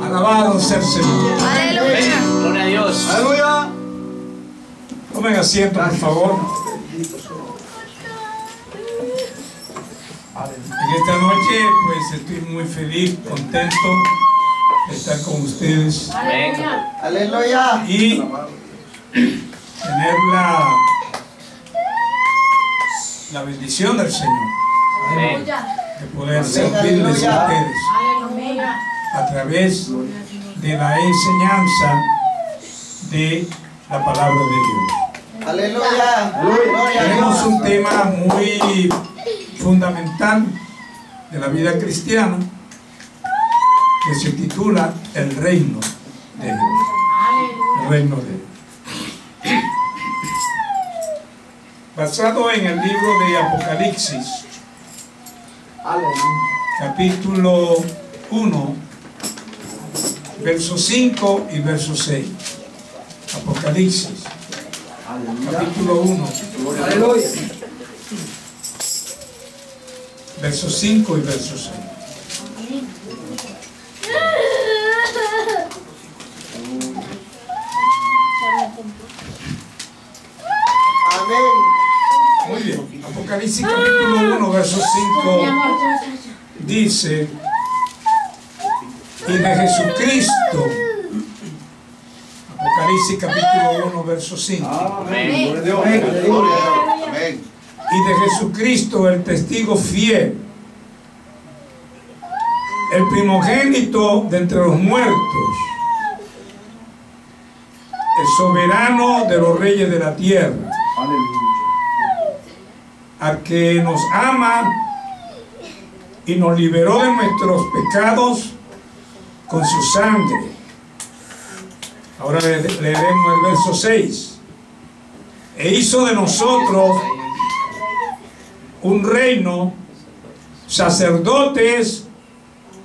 Alabado sea el Señor. Aleluya. Gloria a Dios. Aleluya. Tomen asiento, por favor. En esta noche, pues estoy muy feliz, contento de estar con ustedes. Amén. Aleluya. Y tener la bendición del Señor Amén. de poder servirles a ustedes a través de la enseñanza de la palabra de Dios. Aleluya. Gloria a Tenemos Dios. un tema muy fundamental de la vida cristiana que se titula El reino de Dios. El reino de Dios. Basado en el libro de Apocalipsis, capítulo 1, verso 5 y verso 6. Apocalipsis, capítulo 1, Aleluya. verso 5 y verso 6. Amén. Muy bien. Apocalipsis capítulo 1, verso 5 dice: y de Jesucristo. Apocalipsis capítulo 1, verso 5. Amén. Amén. Y de Jesucristo, el testigo fiel, el primogénito de entre los muertos, el soberano de los reyes de la tierra, al que nos ama y nos liberó de nuestros pecados con su sangre. Ahora leeremos el verso 6. E hizo de nosotros un reino, sacerdotes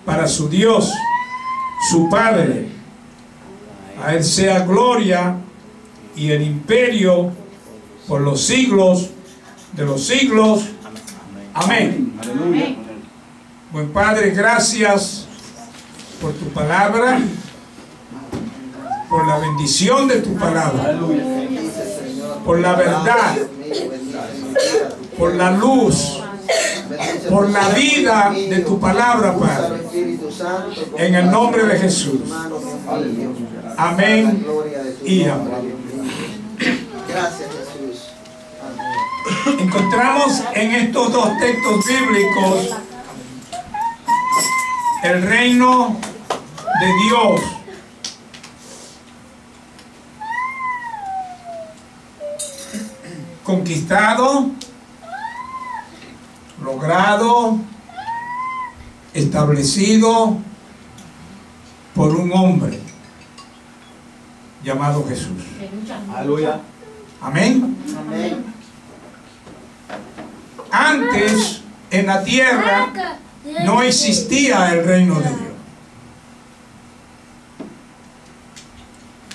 para su Dios, su Padre. A Él sea gloria y el imperio por los siglos de los siglos. Amén. Aleluya. Buen Padre, gracias por tu palabra, por la bendición de tu palabra, por la verdad, por la luz, por la vida de tu palabra, Padre, en el nombre de Jesús. Amén y amén. Gracias, Jesús. Amén. Encontramos en estos dos textos bíblicos el reino de Dios. Conquistado, logrado, establecido por un hombre llamado Jesús. Aleluya. Amén. Amén. Antes en la tierra no existía el reino de Dios.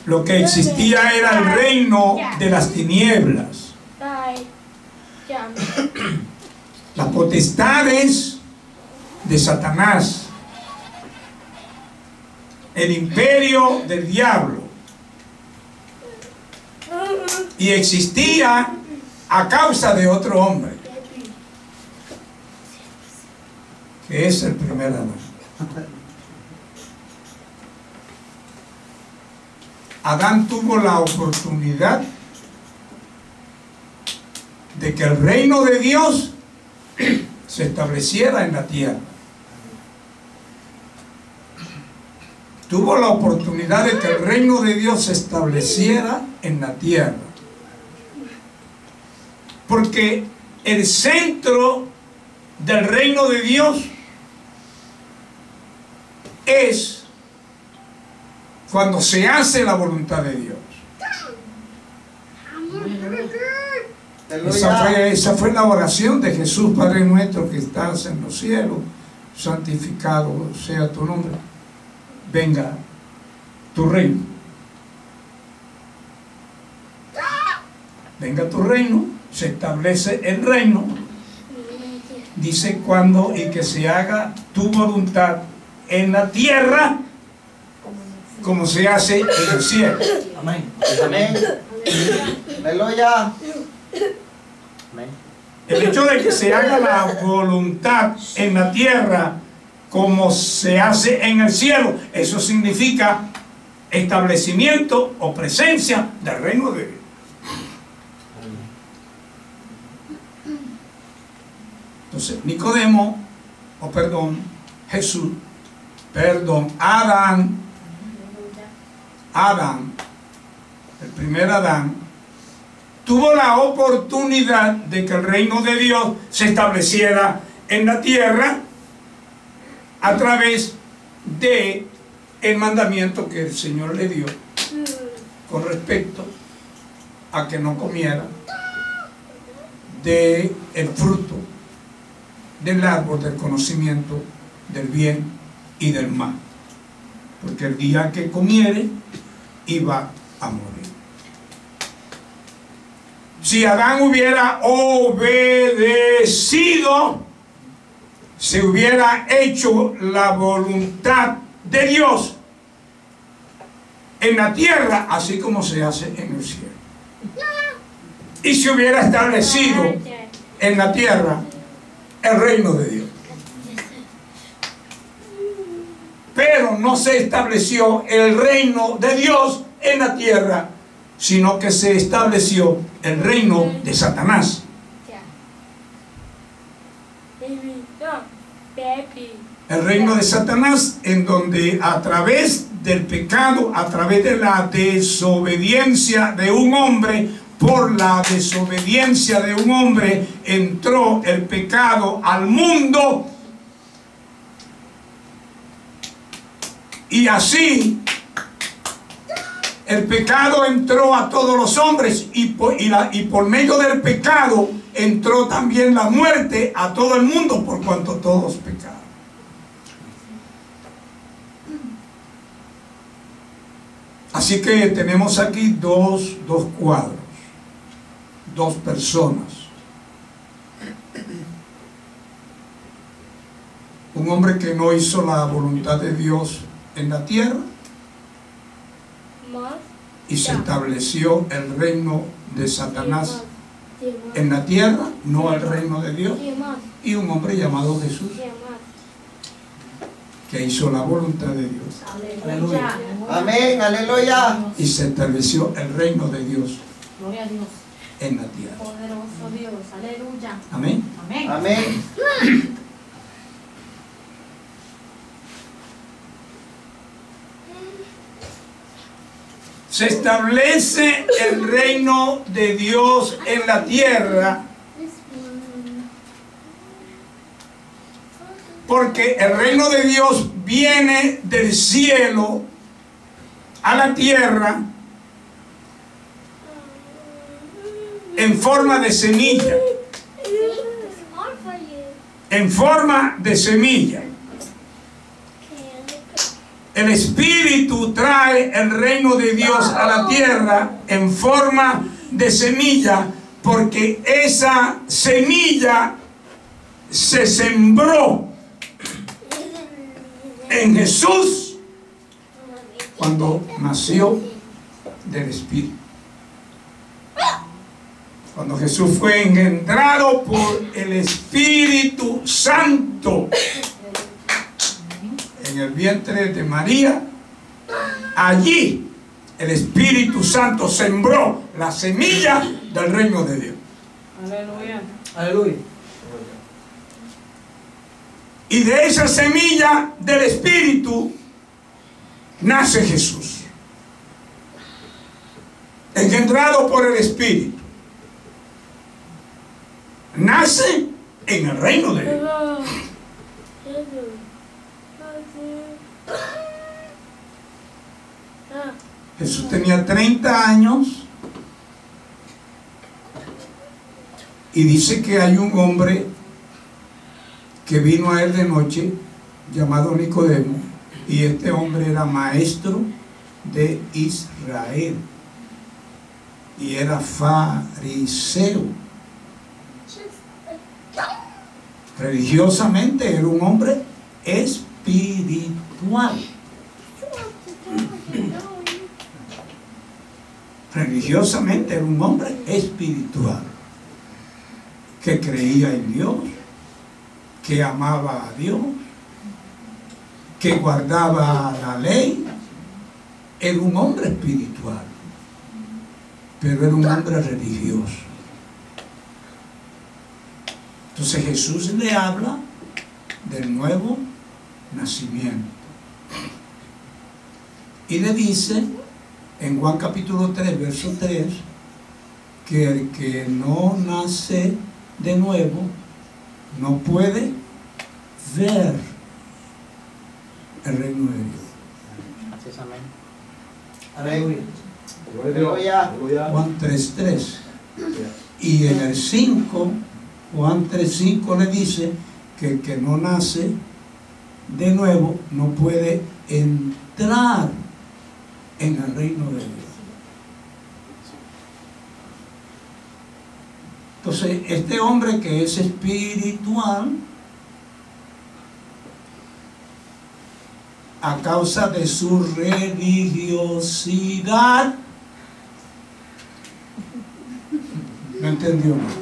Lo que existía era el reino de las tinieblas. Las potestades de Satanás, el imperio del diablo, y existía a causa de otro hombre, que es el primer Adán. Adán tuvo la oportunidad de que el reino de Dios se estableciera en la tierra. Tuvo la oportunidad de que el reino de Dios se estableciera en la tierra. Porque el centro del reino de Dios es cuando se hace la voluntad de Dios. Esa fue la oración de Jesús: Padre nuestro que estás en los cielos, santificado sea tu nombre, venga tu reino. Venga tu reino, se establece el reino dice cuando y que se haga tu voluntad en la tierra como se hace en el cielo. Amén. Amén. Aleluya. Amén. El hecho de que se haga la voluntad en la tierra como se hace en el cielo, eso significa establecimiento o presencia del reino de Dios. Entonces, Adán, el primer Adán, tuvo la oportunidad de que el reino de Dios se estableciera en la tierra a través de el mandamiento que el Señor le dio con respecto a que no comiera del fruto del árbol del conocimiento del bien y del mal, porque el día que comiere iba a morir. Si Adán hubiera obedecido, se hubiera hecho la voluntad de Dios en la tierra, así como se hace en el cielo. Y se hubiera establecido en la tierra el reino de Dios. Pero no se estableció el reino de Dios en la tierra, sino que se estableció el reino de Satanás. El reino de Satanás, en donde a través del pecado, a través de la desobediencia de un hombre, por la desobediencia de un hombre, entró el pecado al mundo. Y así el pecado entró a todos los hombres, y por medio del pecado entró también la muerte a todo el mundo, por cuanto todos pecaron. Así que tenemos aquí dos cuadros, dos personas. Un hombre que no hizo la voluntad de Dios en la tierra, y se estableció el reino de Satanás en la tierra, no el reino de Dios. Y un hombre llamado Jesús, que hizo la voluntad de Dios. Aleluya. Amén, aleluya. Y se estableció el reino de Dios Gloria a Dios. en la tierra. Poderoso Dios, aleluya. Amén. Amén. Amén. Se establece el reino de Dios en la tierra porque el reino de Dios viene del cielo a la tierra en forma de semilla. En forma de semilla. El Espíritu trae el reino de Dios a la tierra en forma de semilla, porque esa semilla se sembró en Jesús cuando nació del Espíritu. Cuando Jesús fue engendrado por el Espíritu Santo en el vientre de María, allí el Espíritu Santo sembró la semilla del reino de Dios. Aleluya. Aleluya. Y de esa semilla del Espíritu nace Jesús, engendrado por el Espíritu. Nace en el reino de Dios. Jesús tenía 30 años y dice que hay un hombre que vino a él de noche llamado Nicodemo, y este hombre era maestro de Israel y era fariseo. Religiosamente era un hombre espiritual. Religiosamente era un hombre espiritual, que creía en Dios, que amaba a Dios, que guardaba la ley. Era un hombre espiritual, pero era un hombre religioso. Entonces Jesús le habla del nuevo nacimiento y le dice en Juan capítulo 3, verso 3, que el que no nace de nuevo no puede ver el reino de Dios. Así es, amén. Aleluya. Juan 3:3. Y en el 5, Juan 3:5 le dice que el que no nace de nuevo no puede entrar en el reino de Dios. Entonces, este hombre que es espiritual, a causa de su religiosidad, no entendió nada.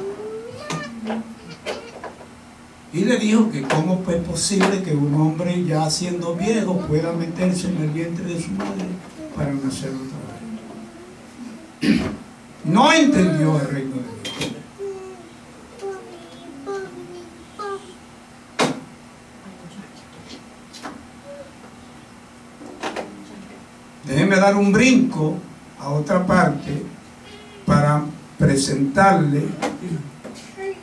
Y le dijo que cómo es posible que un hombre ya siendo viejo pueda meterse en el vientre de su madre para nacer otra vez. No entendió el reino de Dios. Déjeme dar un brinco a otra parte para presentarle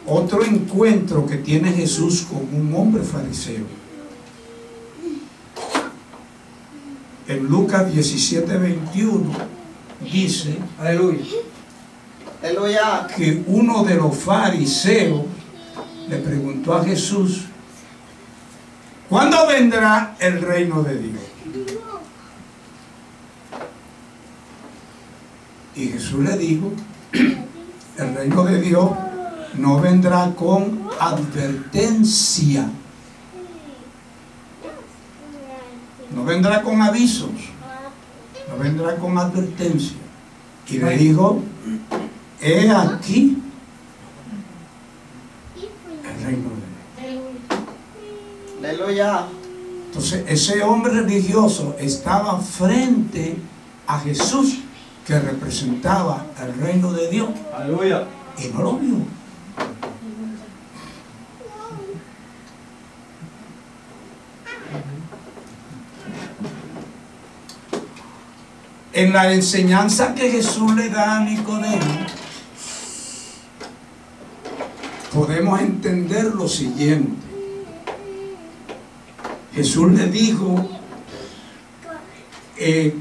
otro encuentro que tiene Jesús con un hombre fariseo. En Lucas 17:21 dice, Aleluya. Aleluya. que uno de los fariseos le preguntó a Jesús, ¿cuándo vendrá el reino de Dios? Y Jesús le dijo, el reino de Dios no vendrá con advertencia, no vendrá con avisos, no vendrá con advertencia. Y le dijo, he aquí el reino de Dios. Aleluya. Entonces ese hombre religioso estaba frente a Jesús, que representaba el reino de Dios. Aleluya. Y no lo vio. En la enseñanza que Jesús le da a Nicodemo, podemos entender lo siguiente. Jesús le dijo,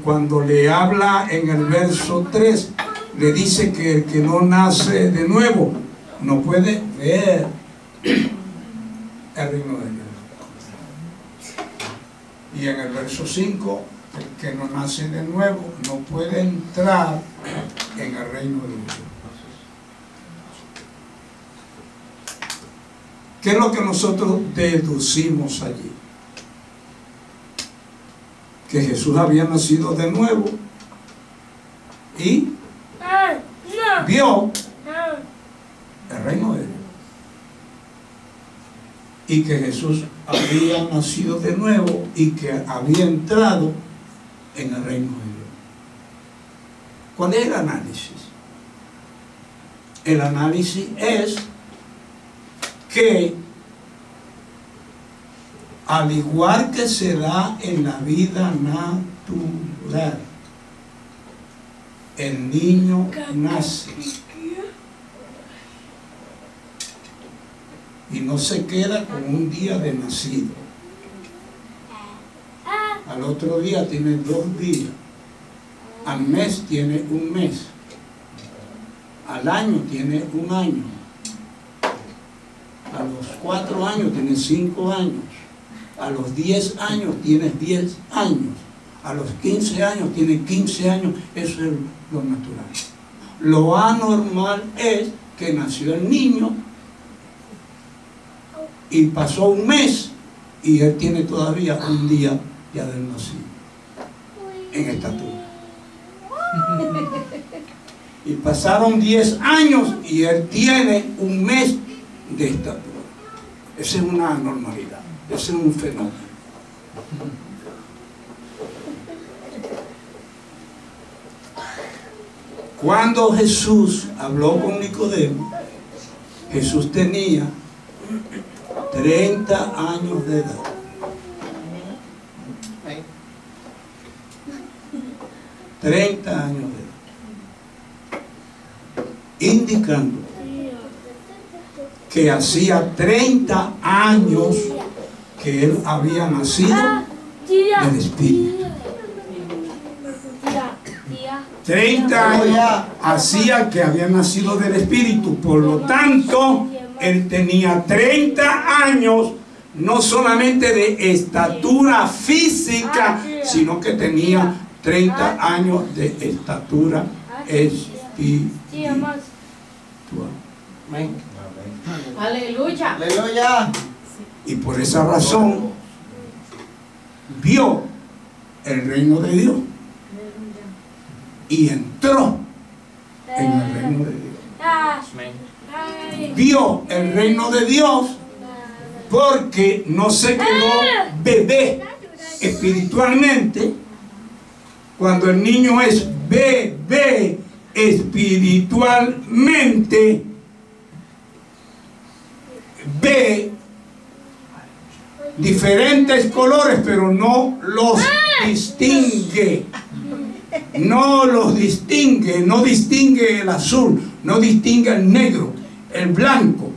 cuando le habla en el verso 3, le dice que el que no nace de nuevo no puede ver el reino de Dios. Y en el verso 5, el que no nace de nuevo no puede entrar en el reino de Dios. ¿Qué es lo que nosotros deducimos allí? Que Jesús había nacido de nuevo y vio el reino de Dios. Y que Jesús había nacido de nuevo y que había entrado en el reino de Dios. ¿Cuál es el análisis? El análisis es que, al igual que se da en la vida natural, el niño nace y no se queda con un día de nacido. Al otro día tiene 2 días, al mes tiene 1 mes, al año tiene 1 año, a los 4 años tiene 5 años, a los 10 años tienes 10 años, a los 15 años tienes 15 años. Eso es lo natural. Lo anormal es que nació el niño y pasó un mes y él tiene todavía un día de haber nacido en estatura. Y pasaron 10 años y él tiene un mes de estatura. Esa es una anormalidad, ese es un fenómeno. Cuando Jesús habló con Nicodemo, Jesús tenía 30 años de edad. Amén. 30 años de edad. Indicando que hacía 30 años que él había nacido del Espíritu. 30 años hacía que había nacido del Espíritu. Por lo tanto, él tenía 30 años, no solamente de estatura física, sino que tenía 30 años de estatura espiritual. Amén. Aleluya. Aleluya. Y por esa razón vio el reino de Dios y entró en el reino de Dios. Amén. Vio el reino de Dios porque no se quedó bebé espiritualmente. Cuando el niño es bebé espiritualmente, ve diferentes colores, pero no los distingue. No los distingue, no distingue el azul, no distingue el negro, el blanco,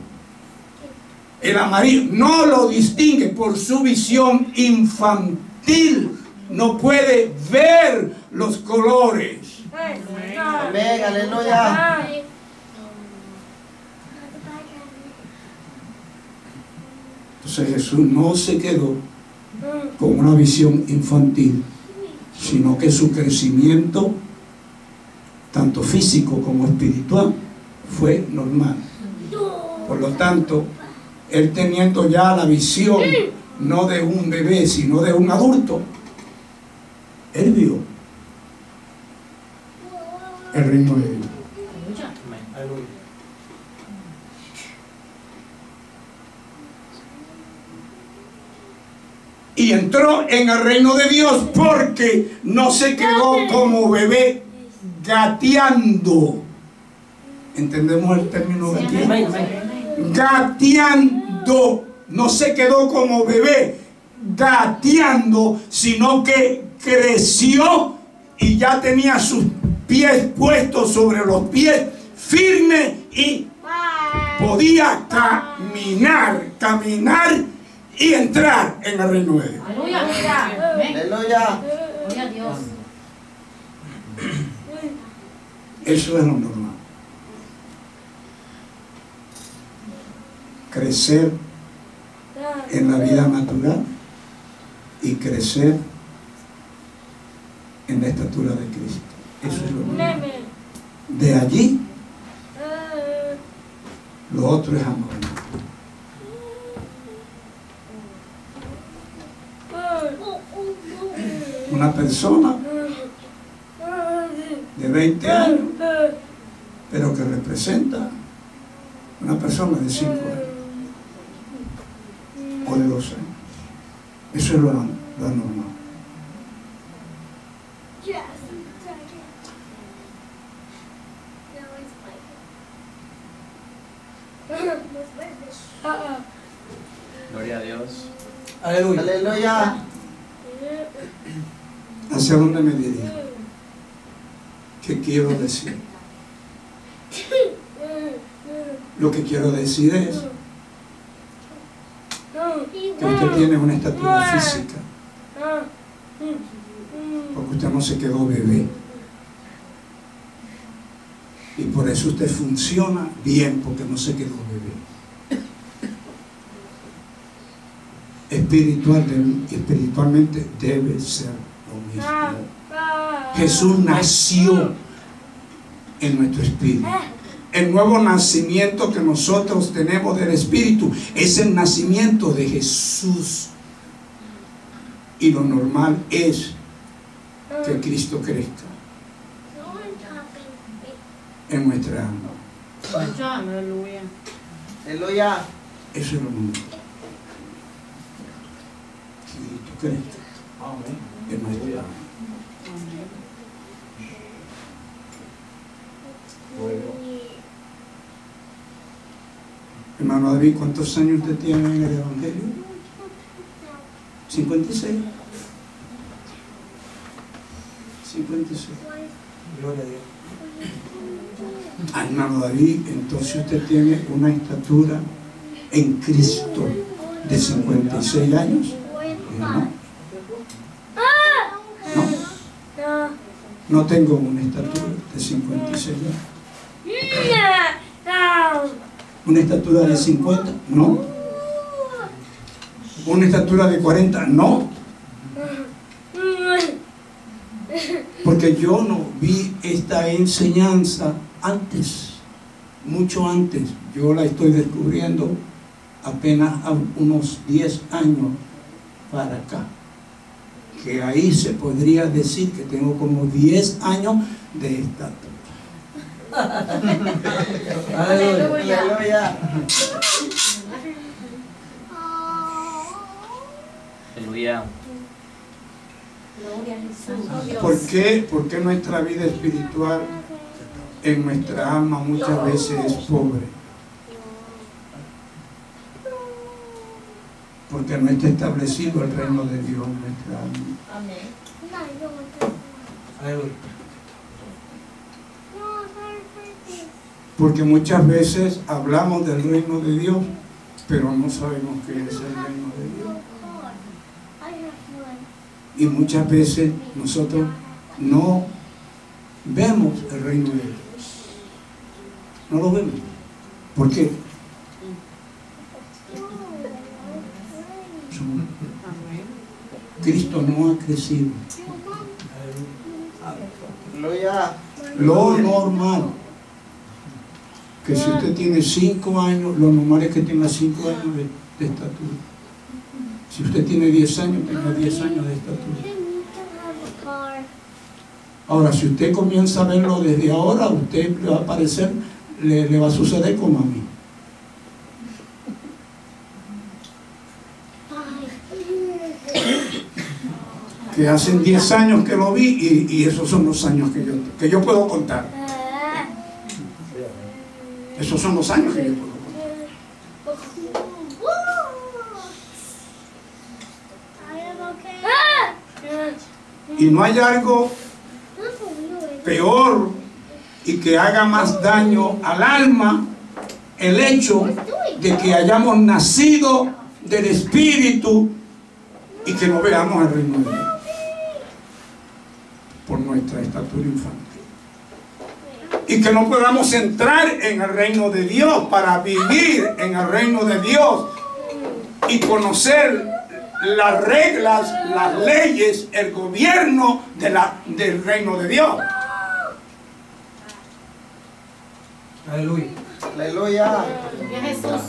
el amarillo, no lo distingue por su visión infantil. No puede ver los colores. Amén. Aleluya. Entonces Jesús no se quedó con una visión infantil, sino que su crecimiento, tanto físico como espiritual, fue normal. Por lo tanto, él teniendo ya la visión no de un bebé, sino de un adulto, él vio el reino de Dios. Amén. Aleluya. Y entró en el reino de Dios porque no se quedó como bebé gateando. ¿Entendemos el término gateando? Amén. Amén. Gateando. No se quedó como bebé gateando, sino que creció y ya tenía sus pies puestos sobre los pies firme y podía caminar y entrar en el reino de Dios. Aleluya. Amén. Aleluya. Gloria a Dios. Eso es lo normal. Crecer en la vida natural y crecer en la estatura de Cristo. Eso es lo normal. De allí, lo otro es anormal. Una persona de 20 años, pero que representa una persona de 5 años o de 2 años. Eso es lo anormal. Gloria a Dios. Aleluya. Aleluya. ¿Hacia dónde me dirijo? ¿Qué quiero decir? Lo que quiero decir es que usted tiene una estatura física, porque usted no se quedó bebé, y por eso usted funciona bien, porque no se quedó bebé. Espiritualmente debe ser lo mismo. Jesús nació en nuestro espíritu. El nuevo nacimiento que nosotros tenemos del Espíritu es el nacimiento de Jesús. Y lo normal es que Cristo crezca en nuestra alma. Aleluya. Aleluya. Eso es lo normal. Que Cristo crezca en nuestra alma. Hermano David, ¿cuántos años usted tiene en el Evangelio? 56. 56. Gloria a Dios. Ah, hermano David, entonces usted tiene una estatura en Cristo de 56 años. No. No tengo una estatura de 56 años. ¿Una estatura de 50? No. ¿Una estatura de 40? No. Porque yo no vi esta enseñanza antes, mucho antes. Yo la estoy descubriendo apenas a unos 10 años para acá. Que ahí se podría decir que tengo como 10 años de estatura. Aleluya. Aleluya. Aleluya. Gloria a Jesús. ¿Por qué nuestra vida espiritual en nuestra alma muchas veces es pobre? Porque no está establecido el reino de Dios en nuestra alma. Amén. Aleluya. Porque muchas veces hablamos del reino de Dios, pero no sabemos qué es el reino de Dios. Y muchas veces nosotros no vemos el reino de Dios. No lo vemos. ¿Por qué? Cristo no ha crecido. Aleluya. Lo normal, que si usted tiene 5 años, lo normal es que tenga 5 años de estatura. Si usted tiene 10 años, tenga 10 años de estatura. Ahora, si usted comienza a verlo desde ahora, usted le va a parecer, le va a suceder como a mí. Que hacen 10 años que lo vi y esos son los años que yo puedo contar. Esos son los años que yo puedo contar. Y no hay algo peor y que haga más daño al alma el hecho de que hayamos nacido del Espíritu y que no veamos el reino de Dios por nuestra estatura infantil. Y que no podamos entrar en el reino de Dios para vivir en el reino de Dios y conocer las reglas, las leyes, el gobierno del reino de Dios. Aleluya. Aleluya. Gloria a Jesús.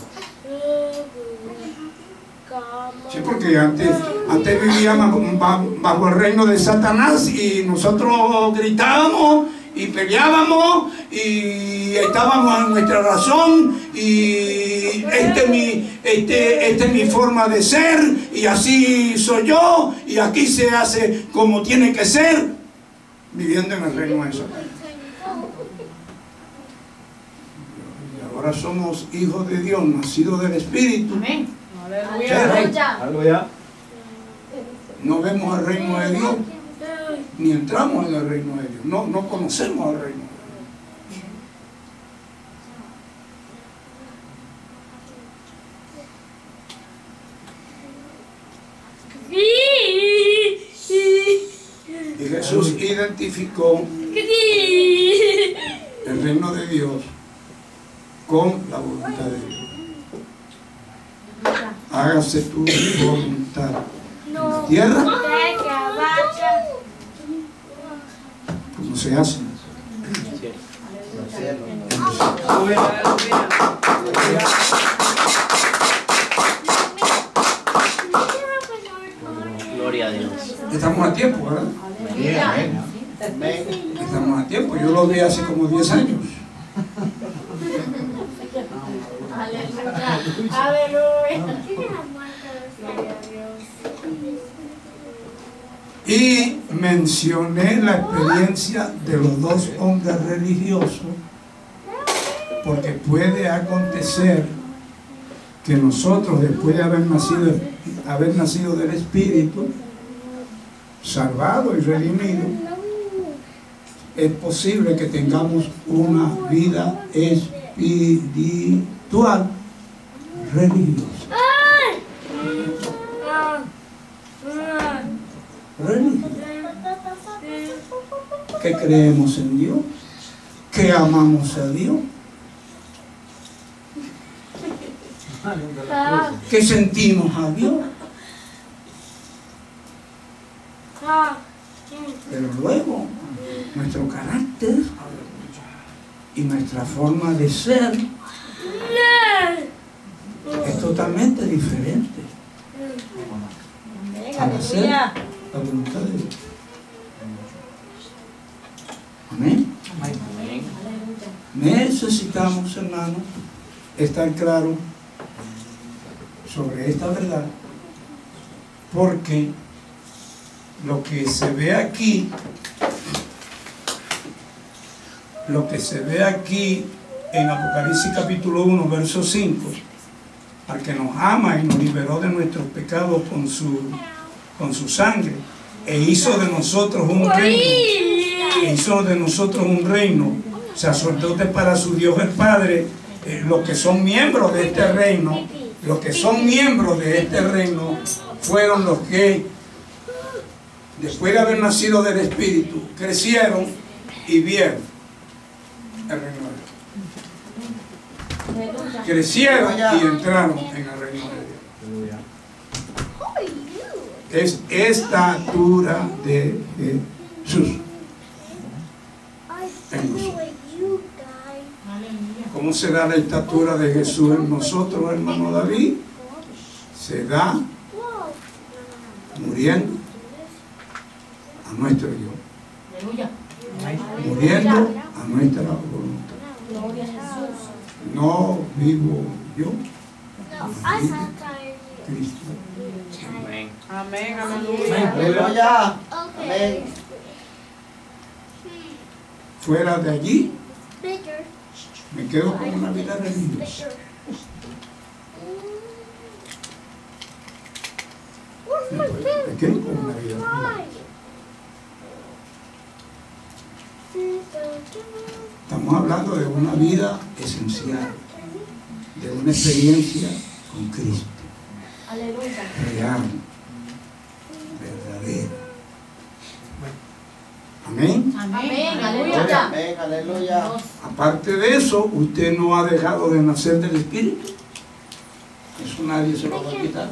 Sí, porque antes vivíamos bajo el reino de Satanás y nosotros gritábamos y peleábamos y estábamos en nuestra razón y esta es mi forma de ser y así soy yo y aquí se hace como tiene que ser, viviendo en el reino de Satanás. Y ahora somos hijos de Dios, nacidos del Espíritu. Amén. Aleluya. Aleluya. No vemos el reino de Dios, ni entramos en el reino de Dios. No conocemos el reino de Dios. Y Jesús identificó el reino de Dios con la voluntad de Dios. Hágase tu voluntad en la tierra como se hace. Gloria a Dios. Estamos a tiempo, ¿verdad? Estamos a tiempo. Yo lo vi hace como 10 años. Aleluya. Aleluya. Gloria a Dios. Y mencioné la experiencia de los dos hombres religiosos, porque puede acontecer que nosotros, después de haber nacido del Espíritu, salvado y redimido, es posible que tengamos una vida espiritual religiosa. Que creemos en Dios, que amamos a Dios, que sentimos a Dios, pero luego nuestro carácter y nuestra forma de ser es totalmente diferente para hacer la voluntad de Dios. Amén. Amén. Necesitamos, hermanos, estar claros sobre esta verdad, porque lo que se ve aquí en Apocalipsis capítulo 1, verso 5, al que nos ama y nos liberó de nuestros pecados con su sangre, e hizo de nosotros un reino, sacerdotes para su Dios el Padre. Los que son miembros de este reino, fueron los que, después de haber nacido del Espíritu, crecieron y vieron el reino de Dios. Crecieron y entraron en el reino de Dios. Es estatura de Jesús en nosotros. ¿Cómo se da la estatura de Jesús en nosotros, hermano David? Se da muriendo a nuestro yo, muriendo a nuestra voluntad. No vivo yo, vive Cristo. Amén. Amén. Aleluya. Aleluya. Amén. Fuera de allí, me quedo con una vida religiosa. Me quedo con una vida religiosa. Estamos hablando de una vida esencial, de una experiencia con Cristo, real, verdadera. Amén. Amén. Aleluya. Amén. Aleluya. Aparte de eso, usted no ha dejado de nacer del Espíritu. Eso nadie se lo va a quitar.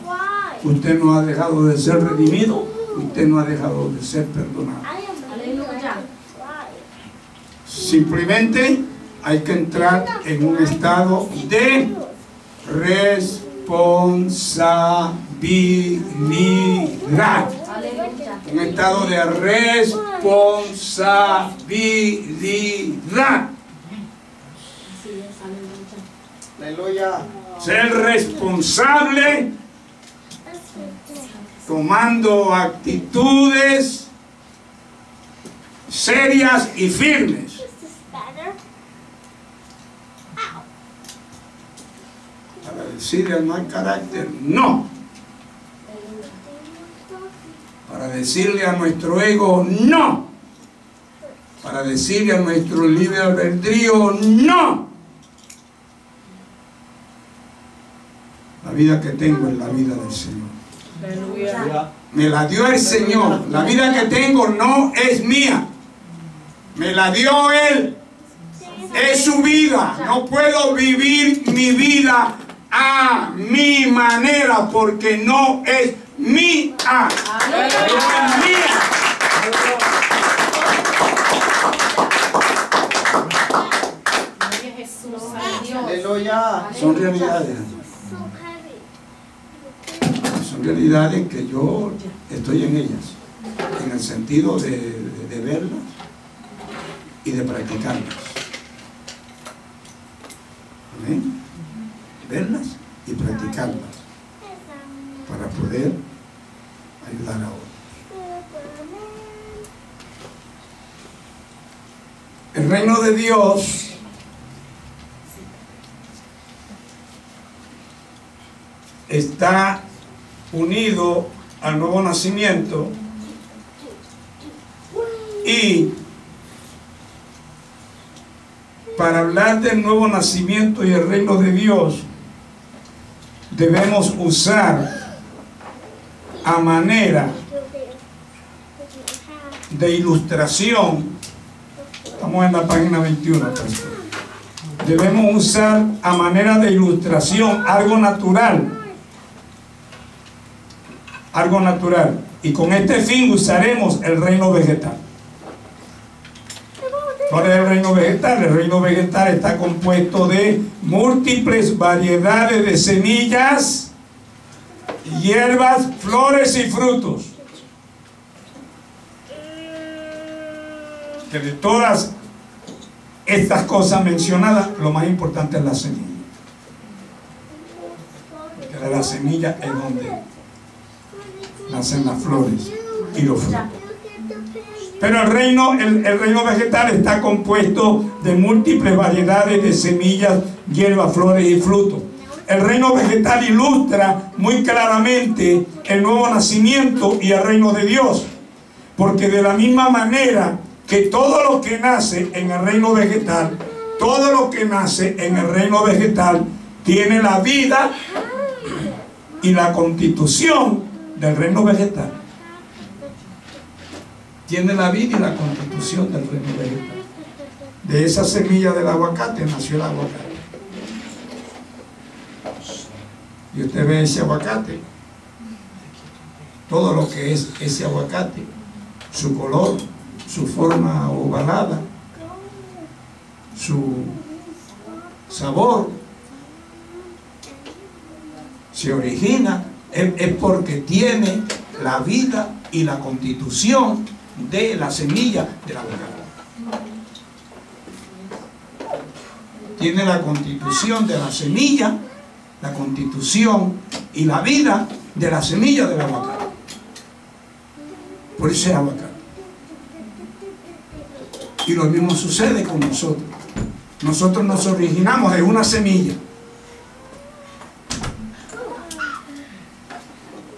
Usted no ha dejado de ser redimido. Usted no ha dejado de ser perdonado. Aleluya. Simplemente hay que entrar en un estado de responsabilidad. Un estado de responsabilidad. Aleluya. Ser responsable, tomando actitudes serias y firmes. Para decirle al mal carácter, no. Para decirle a nuestro ego, no. Para decirle a nuestro libre albedrío, no. La vida que tengo es la vida del Señor. Aleluya. Me la dio el Señor. La vida que tengo no es mía. Me la dio Él. Es su vida. No puedo vivir mi vida a mi manera porque no es mía. No es mía. Jesús. Aleluya. Son realidades. Son realidades que yo estoy en ellas, en el sentido de verlas y de practicarlas. Amén. Verlas y practicarlas para poder ayudar a otros. El reino de Dios está unido al nuevo nacimiento, y para hablar del nuevo nacimiento y el reino de Dios debemos usar a manera de ilustración. Estamos en la página 21. Debemos usar a manera de ilustración algo natural. Algo natural. Y con este fin usaremos el reino vegetal. ¿Cuál es el reino vegetal? El reino vegetal está compuesto de múltiples variedades de semillas, hierbas, flores y frutos. Que de todas estas cosas mencionadas, lo más importante es la semilla. Porque de la semilla es donde nacen las flores y los frutos. Pero el reino vegetal está compuesto de múltiples variedades de semillas, hierbas, flores y frutos. El reino vegetal ilustra muy claramente el nuevo nacimiento y el reino de Dios. Porque de la misma manera que todo lo que nace en el reino vegetal, todo lo que nace en el reino vegetal tiene la vida y la constitución del reino vegetal. Tiene la vida y la constitución del reino vegetal. De esa semilla del aguacate nació el aguacate. Y usted ve ese aguacate, todo lo que es ese aguacate, su color, su forma ovalada, su sabor, se origina, es porque tiene la vida y la constitución de la semilla del aguacate. Tiene la constitución de la semilla, la constitución y la vida de la semilla del aguacate. Por eso es aguacate. Y lo mismo sucede con nosotros. Nosotros nos originamos de una semilla.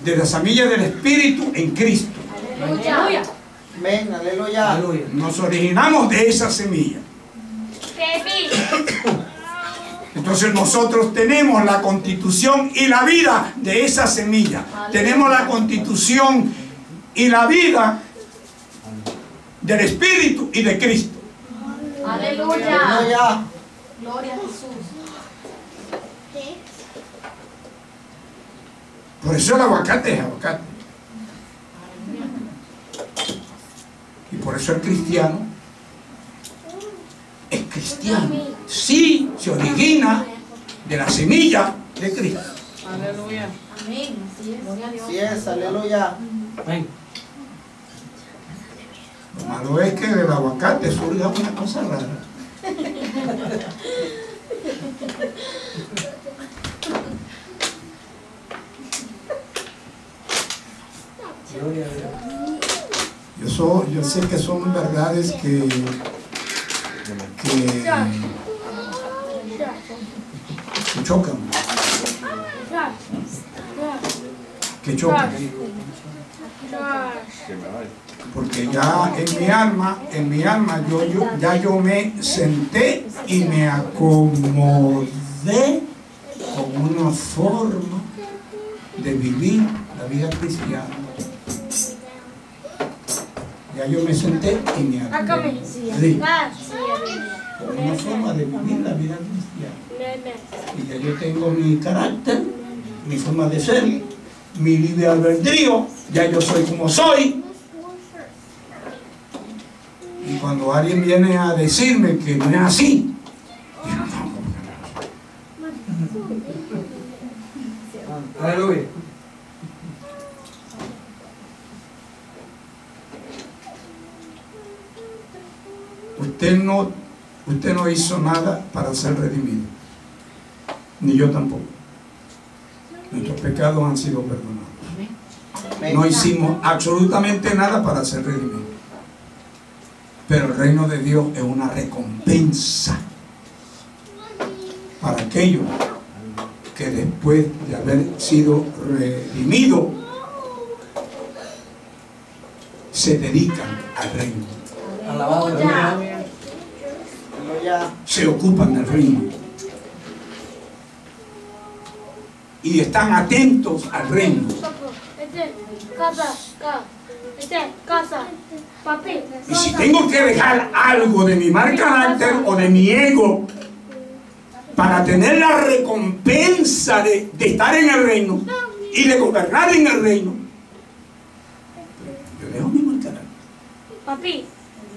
De la semilla del Espíritu en Cristo. Aleluya. Amén. Aleluya. Nos originamos de esa semilla. Entonces nosotros tenemos la constitución y la vida de esa semilla. Tenemos la constitución y la vida del Espíritu y de Cristo. Aleluya. Aleluya. Gloria a Jesús. Por eso el aguacate es aguacate. Y por eso el cristiano es cristiano. Sí, se origina de la semilla de Cristo. Aleluya. Amén. Así es. Gloria a Dios. Así es. Aleluya. Lo malo es que del aguacate surja una cosa rara. Yo sé que son verdades que chocan. Que chocan. Porque ya en mi alma yo me senté y me acomodé con una forma de vivir la vida cristiana. Ya yo me senté y me acomodé con una forma de vivir la vida cristiana. Y ya yo tengo mi carácter, mi forma de ser, mi libre albedrío, ya yo soy como soy. Y cuando alguien viene a decirme que no es así, Aleluya. Usted no hizo nada para ser redimido. Ni yo tampoco. Nuestros pecados han sido perdonados. No hicimos absolutamente nada para ser redimidos. Pero el reino de Dios es una recompensa para aquellos que después de haber sido redimidos se dedican al reino. Alabado el Señor. Se ocupan del reino y están atentos al reino. Y si tengo que dejar algo de mi mal carácter o de mi ego para tener la recompensa de estar en el reino y de gobernar en el reino, yo dejo mi mal carácter. Papi.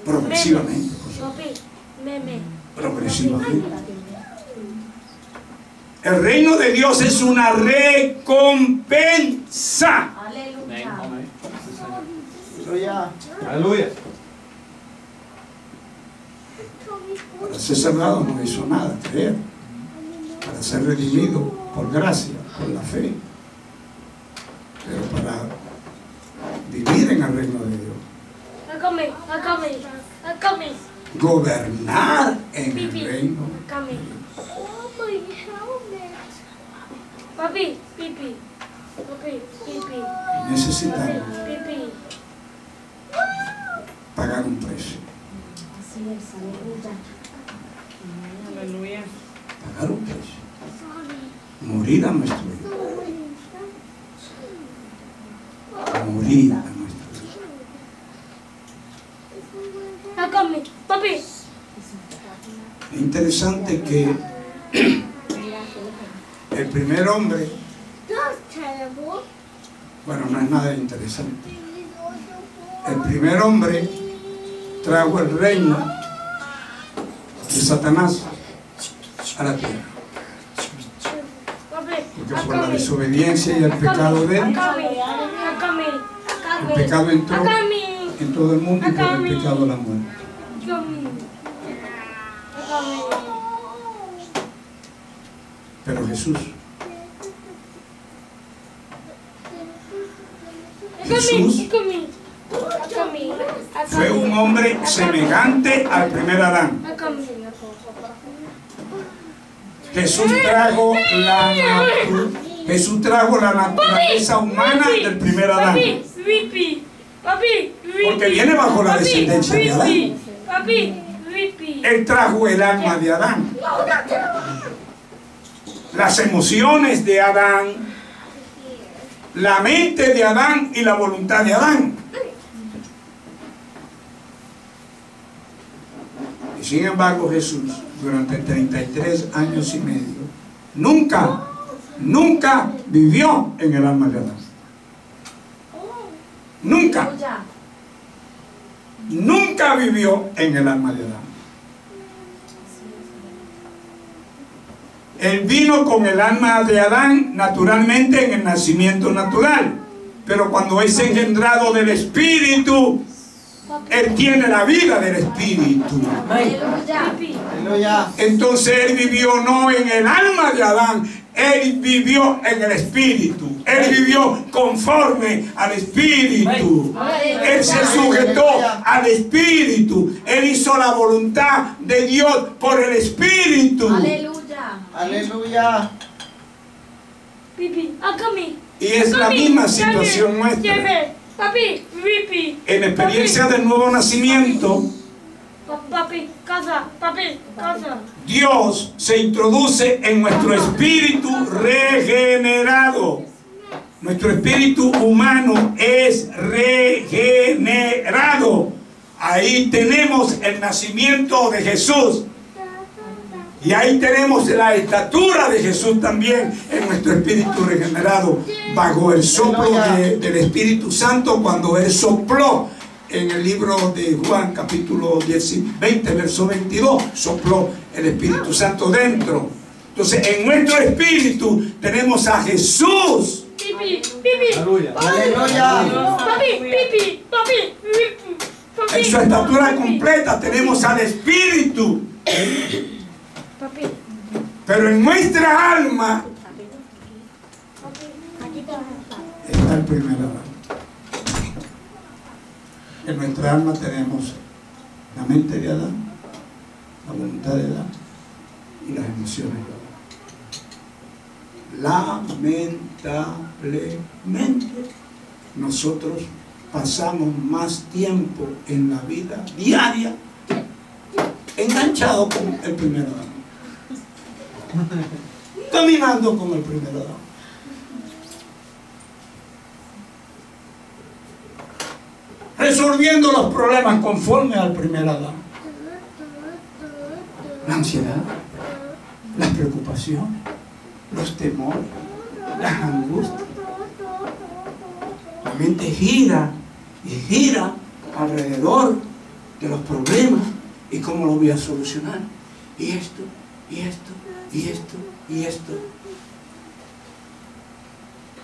Progresivamente. Papi. Meme. Progresivamente. El reino de Dios es una recompensa. Aleluya. Aleluya. Aleluya. Para ser salvado no hizo nada, creer. Para ser redimido por gracia, por la fe. Pero para vivir en el reino de Dios, gobernar en el reino, Papi, pipi. Papi, pipi. necesitamos Pipi. pagar un precio. Así es, aleluya. Aleluya. Pagar un precio. Morir a nuestro hijo. Morir a nuestro hijo. Papi. Es interesante que el primer hombre, bueno, no es nada interesante. El primer hombre trajo el reino de Satanás a la tierra. Porque por la desobediencia y el pecado de él, el pecado entró en todo el mundo y por el pecado la muerte. Pero Jesús fue un hombre semejante al primer Adán. Jesús trajo la naturaleza humana del primer Adán. Porque viene bajo la descendencia de Adán. Él trajo el alma de Adán, las emociones de Adán, la mente de Adán y la voluntad de Adán. Y sin embargo Jesús, durante 33 años y medio, nunca vivió en el alma de Adán. Nunca vivió en el alma de Adán. Él vino con el alma de Adán naturalmente en el nacimiento natural, pero cuando es engendrado del Espíritu, él tiene la vida del Espíritu. Aleluya. Entonces él vivió no en el alma de Adán, él vivió en el Espíritu. Él vivió conforme al Espíritu. Él se sujetó al Espíritu. Él hizo la voluntad de Dios por el Espíritu. Aleluya. Y es la misma situación nuestra. En la experiencia del nuevo nacimiento, Dios se introduce en nuestro espíritu regenerado. Nuestro espíritu humano es regenerado. Ahí tenemos el nacimiento de Jesús. Y ahí tenemos la estatura de Jesús también en nuestro espíritu regenerado, bajo el soplo del Espíritu Santo, cuando Él sopló en el libro de Juan, capítulo 20, verso 22, sopló el Espíritu Santo dentro. Entonces en nuestro espíritu tenemos a Jesús. Pipi, pipi. Aleluya. Aleluya. Papi, pipi, papi, pipi. En su estatura completa tenemos al Espíritu. Papi. Pero en nuestra alma Aquí está. está el primer Adán. En nuestra alma tenemos la mente de Adán, la voluntad de Adán y las emociones de Adán. Lamentablemente, nosotros pasamos más tiempo en la vida diaria enganchados con el primer Adán, caminando con el primer Adán. Resolviendo los problemas conforme al primer Adán. La ansiedad, las preocupaciones, los temores, las angustias. La mente gira y gira alrededor de los problemas y cómo lo voy a solucionar. Y esto, y esto, y esto, y esto.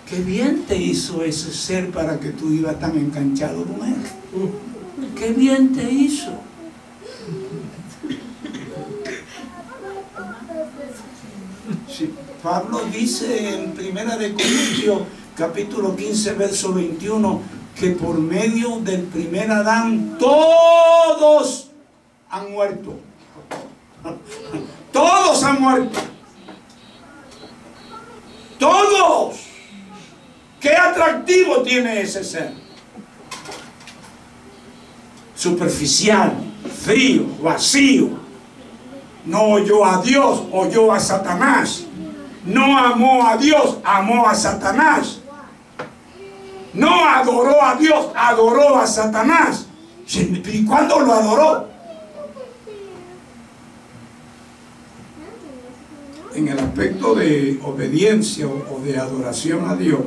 Qué bien te hizo ese ser para que tú ibas tan enganchado con él. Qué bien te hizo. Sí, Pablo dice en 1 Corintios capítulo 15 verso 21 que por medio del primer Adán todos han muerto. Todos han muerto. Todos. ¿Qué atractivo tiene ese ser? Superficial, frío, vacío. No oyó a Dios, oyó a Satanás. No amó a Dios, amó a Satanás. No adoró a Dios, adoró a Satanás. ¿Y cuándo lo adoró? En el aspecto de obediencia o de adoración a Dios,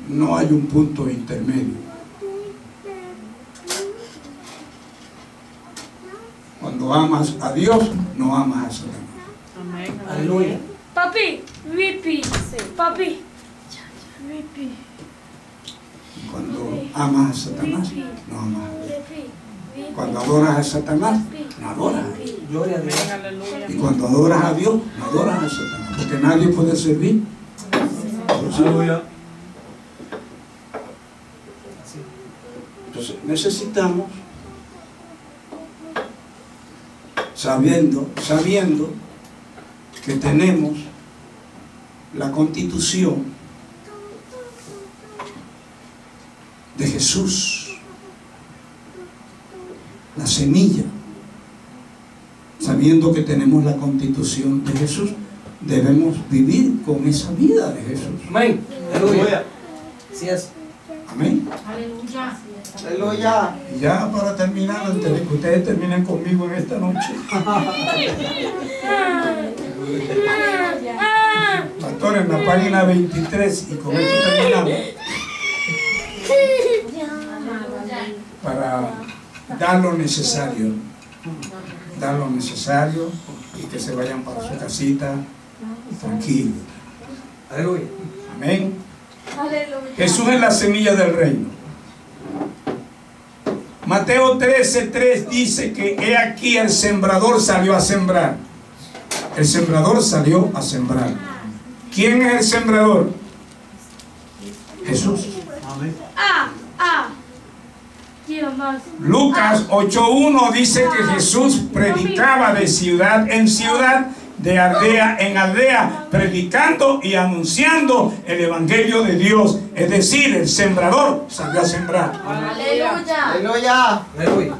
no hay un punto intermedio. Cuando amas a Dios, no amas a Satanás. Aleluya. Papi, pipi. Papi. Pipi. Cuando amas a Satanás, no amas a Dios. Cuando adoras a Satanás, no adoras a Dios. Gloria a Dios. Y cuando adoras a Dios, no adoras a Satanás. Porque nadie puede servir. Aleluya. Entonces necesitamos, sabiendo que tenemos la constitución de Jesús, la semilla, sabiendo que tenemos la constitución de Jesús, debemos vivir con esa vida de Jesús. Amén. Aleluya. Así es. Amén. Aleluya. Aleluya. Y ya para terminar, antes de que ustedes terminen conmigo en esta noche, pastor, en la página 23, y con esto terminamos, para dar lo necesario y que se vayan para su casita tranquilos. Aleluya. Amén. Jesús es la semilla del reino. Mateo 13:3 dice que he aquí el sembrador salió a sembrar. El sembrador salió a sembrar. ¿Quién es el sembrador? Jesús. Amén. Lucas 8:1 dice que Jesús predicaba de ciudad en ciudad, de aldea en aldea, predicando y anunciando el evangelio de Dios. Es decir, el sembrador salió a sembrar. Aleluya. Aleluya. Aleluya.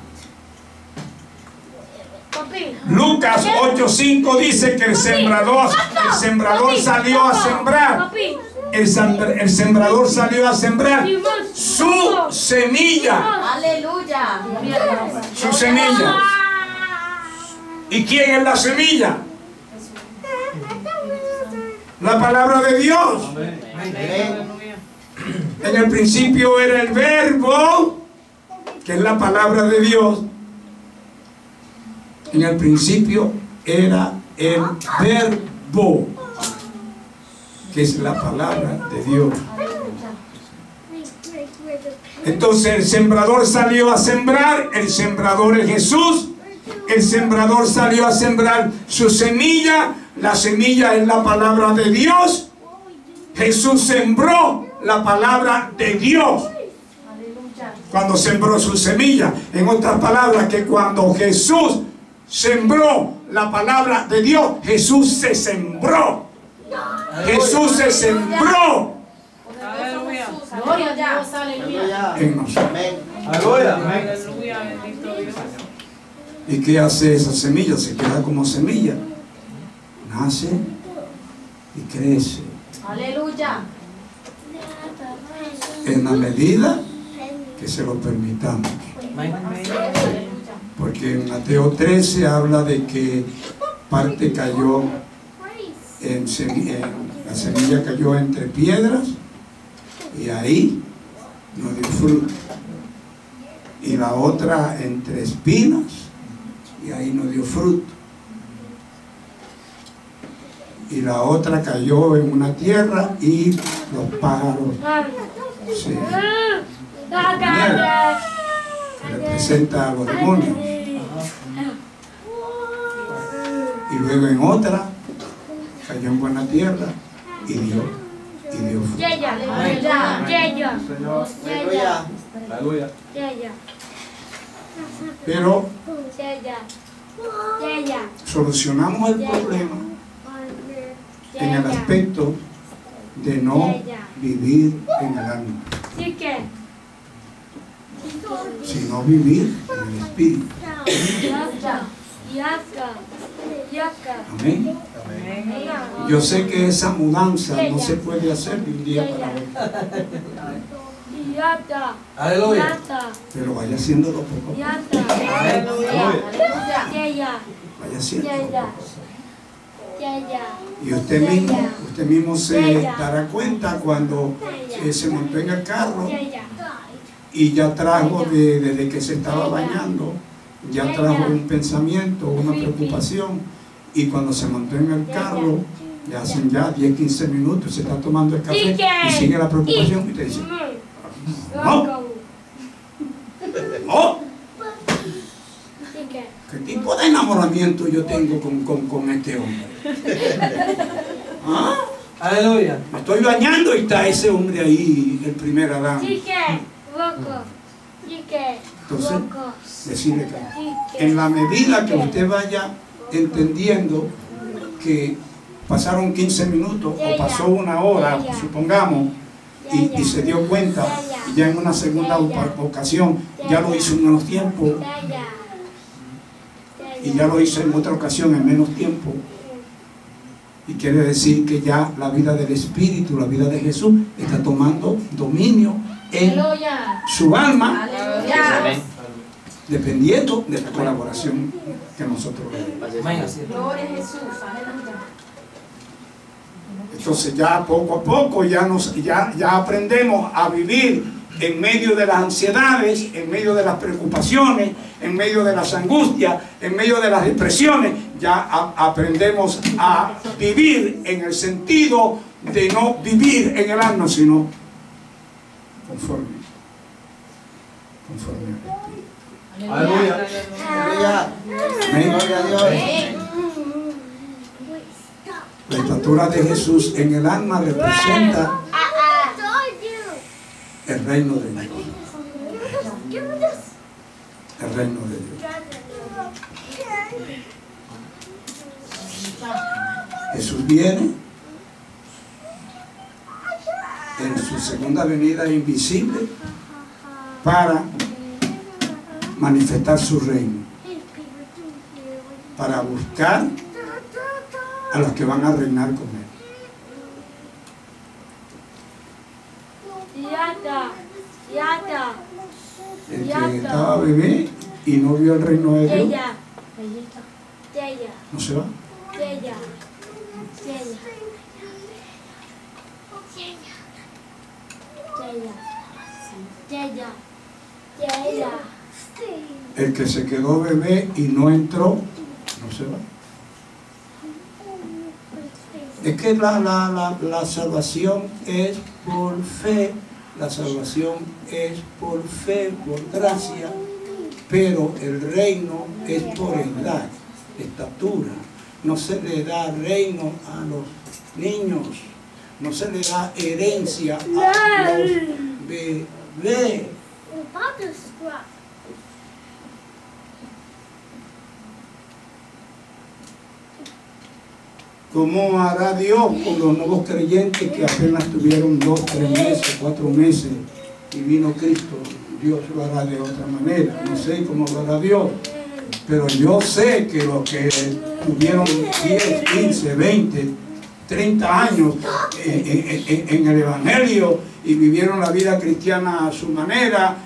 Lucas 8:5 dice que el sembrador salió a sembrar. El sembrador salió a sembrar su semilla. Aleluya. Su semilla. ¿Y quién es la semilla? La palabra de Dios. Amén. En el principio era el verbo, que es la palabra de Dios. En el principio era el verbo, que es la palabra de Dios. Entonces el sembrador salió a sembrar, el sembrador es Jesús, el sembrador salió a sembrar su semilla, la semilla es la palabra de Dios. Jesús sembró la palabra de Dios cuando sembró su semilla. En otras palabras, que cuando Jesús sembró la palabra de Dios, Jesús se sembró. Jesús se sembró Gloria a Dios, aleluya. en nosotros. Aleluya. Bendito Dios. ¿Y qué hace esa semilla? Se queda como semilla. Nace y crece. Aleluya. En la medida que se lo permitamos. Amén. Porque en Mateo 13 habla de que parte cayó la semilla cayó entre piedras y ahí no dio fruto. Y la otra entre espinas y ahí no dio fruto. Y la otra cayó en una tierra y los pájaros se comieron, que representa a los demonios. Y luego en otra cayó en buena tierra y dio fruto. Aleluya. Pero solucionamos el problema en el aspecto de no vivir en el alma, sino vivir en el espíritu. Amén. Yo sé que esa mudanza no se puede hacer de un día para otro, Aleluya. pero vaya haciéndolo poco a poco. Vaya haciéndolo. Y usted mismo se dará cuenta cuando se montó en el carro y ya trajo desde que se estaba bañando, ya trajo un pensamiento, una preocupación, y cuando se montó en el carro, ya hacen 10, 15 minutos, se está tomando el café y sigue la preocupación y te dice, no, ¿qué tipo de enamoramiento yo tengo con este hombre? ¿Ah? Aleluya. Me estoy bañando y está ese hombre ahí, el primer Adán. Entonces, decirle que en la medida que usted vaya entendiendo que pasaron 15 minutos o pasó una hora, supongamos, y se dio cuenta, y ya en una segunda ocasión ya lo hizo en menos tiempo, y ya lo hizo en otra ocasión en menos tiempo, y quiere decir que ya la vida del Espíritu, la vida de Jesús está tomando dominio en su alma, Amén. dependiendo de la colaboración que nosotros le demos. Gloria a Jesús, aleluya. Entonces ya poco a poco ya aprendemos a vivir en medio de las ansiedades, en medio de las preocupaciones, en medio de las angustias, en medio de las depresiones. Ya aprendemos a vivir en el sentido de no vivir en el alma, sino conforme al Espíritu. Aleluya. Aleluya. Amén. Gloria a Dios. La estatura de Jesús en el alma representa el reino de Dios. El reino de Dios. Jesús viene en su segunda venida invisible para manifestar su reino, para buscar a los que van a reinar con él. El que estaba bebé y no vio el reino de Dios, no se va. El que se quedó bebé y no entró, no se va. Es que la salvación es por fe, la salvación es por fe, por gracia, pero el reino es por edad, estatura. No se le da reino a los niños, no se le da herencia a los bebés. ¿Cómo hará Dios con los nuevos creyentes que apenas tuvieron 2, 3 meses, 4 meses y vino Cristo? Dios lo hará de otra manera. No sé cómo lo hará Dios, pero yo sé que los que tuvieron 10, 15, 20, 30 años en el Evangelio y vivieron la vida cristiana a su manera,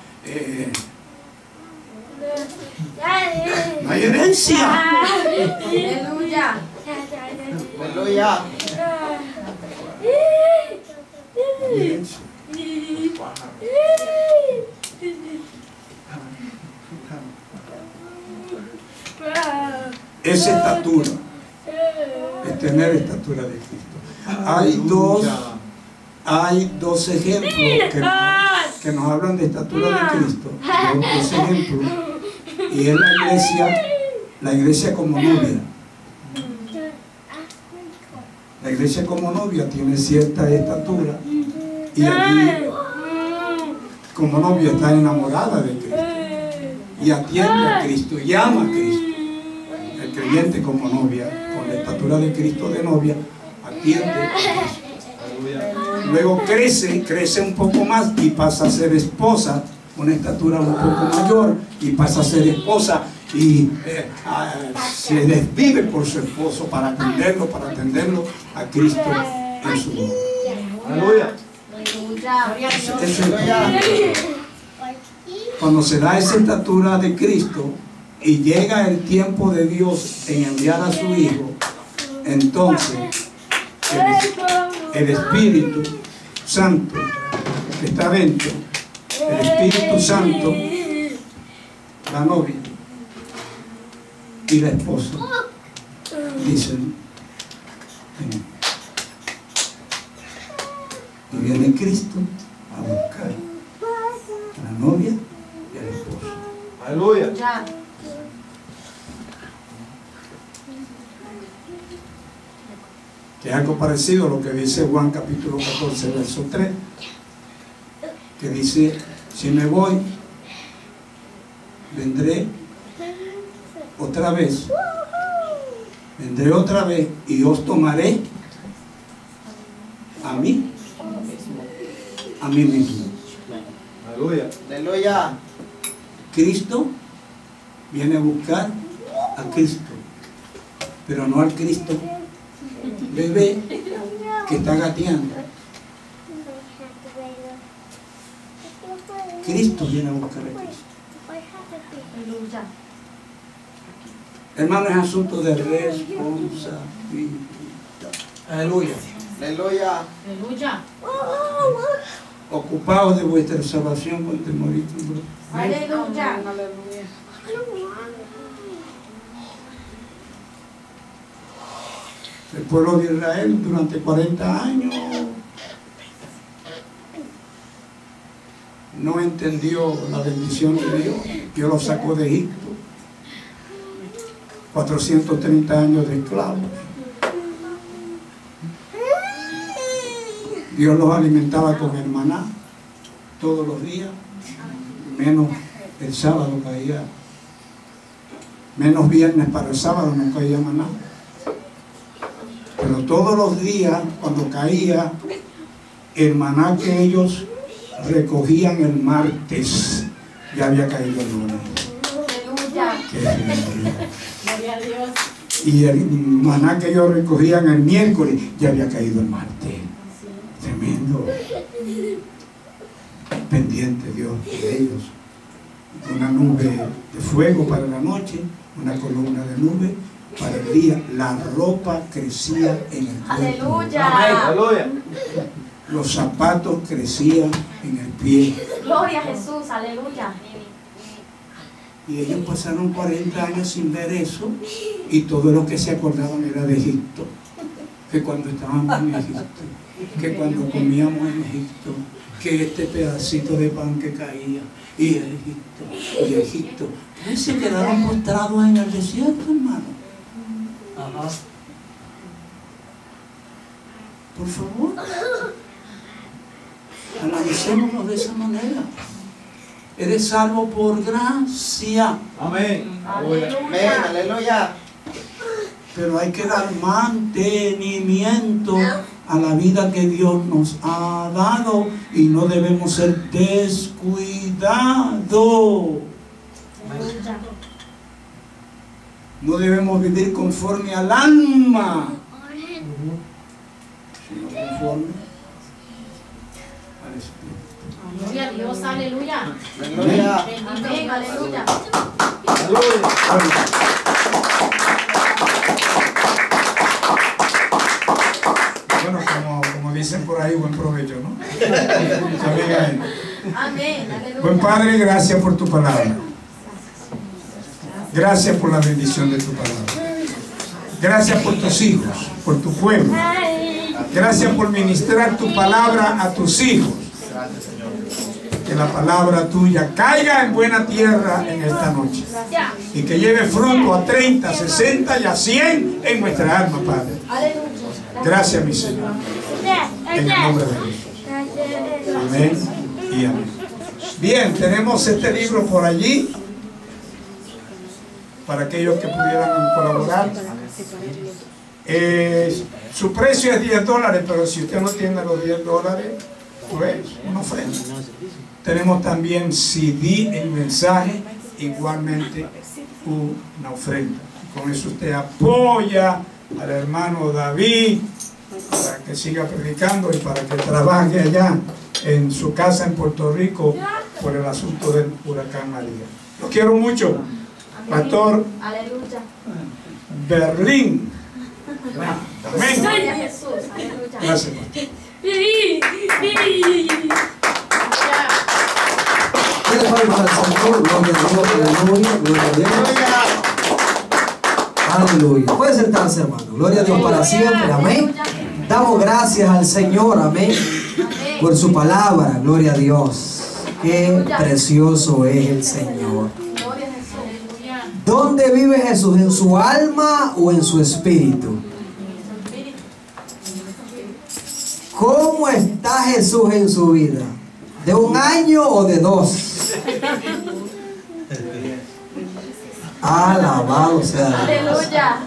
no hay herencia. Aleluya. Aleluya. Herencia. Es estatura, es tener estatura de Cristo. Hay dos ejemplos que nos hablan de estatura de Cristo. Dos ejemplos. Y es la iglesia como novia. La iglesia como novia tiene cierta estatura y allí como novia está enamorada de Cristo y atiende a Cristo y ama a Cristo. El creyente como novia, con la estatura de Cristo de novia, atiende a Cristo. Luego crece un poco más y pasa a ser esposa, una estatura un poco mayor, y pasa a ser esposa y se desvive por su esposo para atenderlo a Cristo en su vida. Aleluya. Cuando se da esa estatura de Cristo y llega el tiempo de Dios en enviar a su Hijo, entonces el Espíritu Santo que está dentro, el Espíritu Santo, la novia y la esposa dicen, ven. Y viene Cristo a buscar a la novia y al esposo. Aleluya. Que es algo parecido a lo que dice Juan capítulo 14, verso 3, que dice, si me voy, vendré otra vez y os tomaré a mí mismo. Aleluya. Aleluya. Cristo viene a buscar a Cristo, pero no al Cristo bebé que está gateando. Cristo viene a buscar a Cristo. Aleluya. Hermano, es asunto de responsabilidad. Aleluya. Aleluya. Aleluya. Ocupaos de vuestra salvación con temor y temblor. Aleluya. El pueblo de Israel durante 40 años no entendió la bendición de Dios. Dios los sacó de Egipto. 430 años de esclavos. Dios los alimentaba con el maná todos los días, menos el sábado caía, menos viernes para el sábado no caía maná. Pero todos los días, cuando caía el maná que ellos recogían el martes, ya había caído el lunes. Gloria a Dios. Y el maná que ellos recogían el miércoles, ya había caído el martes. Tremendo. Pendiente Dios de ellos. Una nube de fuego para la noche, una columna de nube para el día. La ropa crecía en el cuerpo. Aleluya. Aleluya. Los zapatos crecían en el pie. Gloria a Jesús. Aleluya. Y ellos pasaron 40 años sin ver eso, y todo lo que se acordaban era de Egipto. que cuando estábamos en Egipto, que cuando comíamos en Egipto, que este pedacito de pan que caía, y Egipto. Ustedes se quedaron postrados en el desierto, hermano. Ajá. Por favor, analicémonos de esa manera. Eres salvo por gracia. Amén. Aleluya. Aleluya. Pero hay que dar mantenimiento a la vida que Dios nos ha dado y no debemos ser descuidados. No debemos vivir conforme al alma, sino conforme al Espíritu. Gloria a Dios, aleluya. Aleluya. Amén, aleluya. Bueno, como dicen por ahí, buen provecho, ¿no? Amén. Amén, aleluya. Buen Padre, gracias por tu palabra. Gracias por la bendición de tu palabra. Gracias por tus hijos, por tu pueblo. Gracias por ministrar tu palabra a tus hijos. Que la palabra tuya caiga en buena tierra en esta noche. Y que lleve fruto a 30, 60 y a 100 en nuestra alma, Padre. Gracias, mi Señor. En el nombre de Jesús. Amén y amén. Bien, tenemos este libro por allí para aquellos que pudieran colaborar. Su precio es $10, pero si usted no tiene los $10, pues una ofrenda. Tenemos también CD, el mensaje, igualmente una ofrenda. Con eso usted apoya al hermano David para que siga predicando y para que trabaje allá en su casa en Puerto Rico por el asunto del huracán María. Lo quiero mucho. Pastor Aleluya. Berlín. Amén. Gloria a Jesús. Aleluya. Gracias, pastor. Dale palmas al Señor, gloria a Dios, aleluya, gloria a Dios. Aleluya. Puede sentarse, hermano. Gloria a Dios para siempre, amén. Damos gracias al Señor, amén, por su palabra, gloria a Dios. Qué precioso es el Señor. Gloria a Jesús. Aleluya. ¿Dónde vive Jesús? ¿En su alma o en su espíritu? ¿Cómo está Jesús en su vida? ¿De 1 año o de 2? Alabado sea Dios. Aleluya.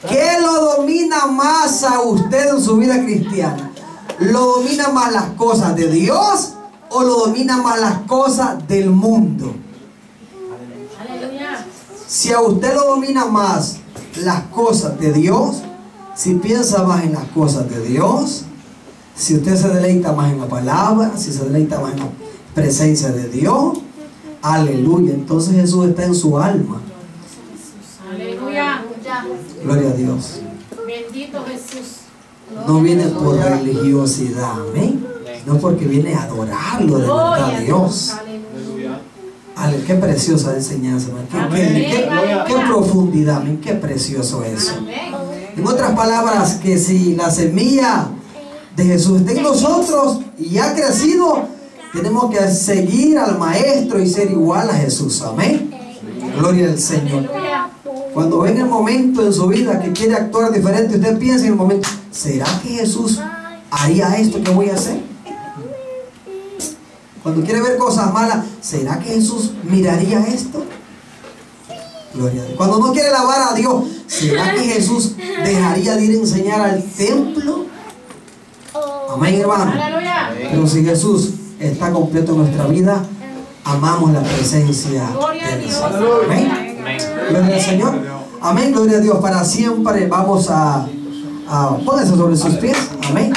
¿Qué lo domina más a usted en su vida cristiana? ¿Lo domina más las cosas de Dios o lo domina más las cosas del mundo? Aleluya. Si a usted lo domina más las cosas de Dios, si piensa más en las cosas de Dios, si usted se deleita más en la palabra, si se deleita más en la presencia de Dios, aleluya, entonces Jesús está en su alma. Aleluya. Gloria a Dios. Bendito Jesús. No viene por religiosidad, amén, no porque viene a adorarlo de verdad a Dios. Aleluya. Ale, qué preciosa enseñanza, man. Qué profundidad, man. Qué precioso eso. Amén. En otras palabras, que si la semilla de Jesús está en nosotros y ha crecido, tenemos que seguir al Maestro y ser igual a Jesús, amén. Gloria al Señor. Aleluya. Cuando venga el momento en su vida que quiere actuar diferente, usted piensa en el momento, ¿será que Jesús haría esto que voy a hacer? Cuando quiere ver cosas malas, ¿será que Jesús miraría esto? Gloria a Dios. Cuando no quiere alabar a Dios, ¿será que Jesús dejaría de ir a enseñar al templo? Amén, hermano. Aleluya. Pero si Jesús está completo en nuestra vida, amamos la presencia Gloria a de Dios. Dios. Amén. Gloria al Señor. Amén, gloria a Dios para siempre. Vamos a pónganse sobre sus pies. Amén.